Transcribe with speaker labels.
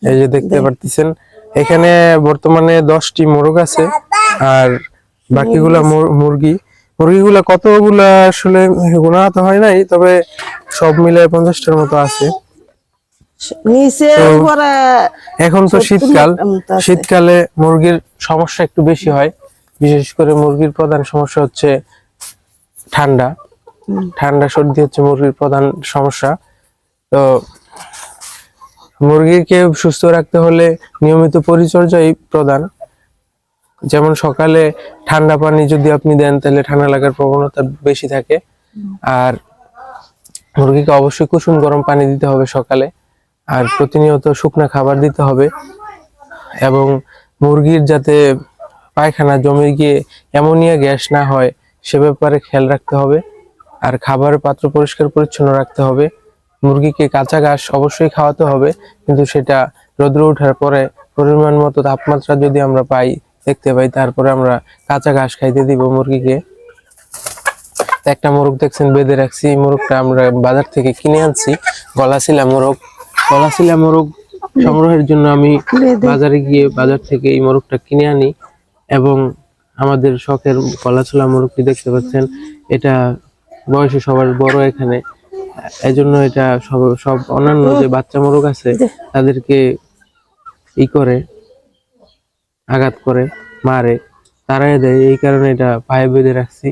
Speaker 1: এই যে দেখতে পারতেছেন এখানে বর্তমানে 10টি মোরগ আছে আর বাকিগুলা মুরগিগুলা কতগুলা আসলে গোনা তো হয় নাই, তবে সব মিলে 50টার মতো আছে। এখন তো শীতকালে মুরগির সমস্যা একটু বেশি হয়, বিশেষ করে মুরগির প্রধান সমস্যা হচ্ছে ঠান্ডা সর্দি হচ্ছে মুরগির প্রধান সমস্যা। তো মুরগিকে সুস্থ রাখতে হলে নিয়মিত পরিচর্যাই প্রধান। যেমন সকালে ঠান্ডা পানি যদি আপনি দেন তাহলে ঠান্ডা লাগার প্রবণতা বেশি থাকে, আর মুরগিকে অবশ্যই কুসুম গরম পানি দিতে হবে সকালে, আর প্রতিনিয়ত শুকনা খাবার দিতে হবে, এবং মুরগির যাতে পায়খানা জমে গিয়ে অ্যামোনিয়া গ্যাস না হয় সে ব্যাপারে খেয়াল রাখতে হবে। আর খাবারের পাত্র পরিষ্কার পরিচ্ছন্ন রাখতে হবে। মুরগিকে কাঁচা ঘাস অবশ্যই খাওয়াতে হবে, কিন্তু সেটা রোদ্র ওঠার পরে পরিমাণ মতো তাপমাত্রা যদি আমরা দেখতে পাই, তারপরে আমরা কাঁচা ঘাস খাইতে দিব মুরগিকে। একটা মোরগ দেখছেন বেঁধে রাখছি, এই মোরগটা আমরা বাজার থেকে কিনে আনছি, গলাশিলা মোরগ সংগ্রহের জন্য আমি বাজারে গিয়ে বাজার থেকে এই মোরগটা কিনে আনি, এবং আমাদের শখের গলাশিলা মোরগটি দেখতে পাচ্ছেন, এটা বয়সে সবার বড় এখানে, এজন্য এটা সব অন্যান্য যে বাচ্চা মোরগ আছে তাদেরকে আঘাত করে মারে, তাড়াই দেয়, এই কারণে এটা পায়ে বেঁধে রাখছি।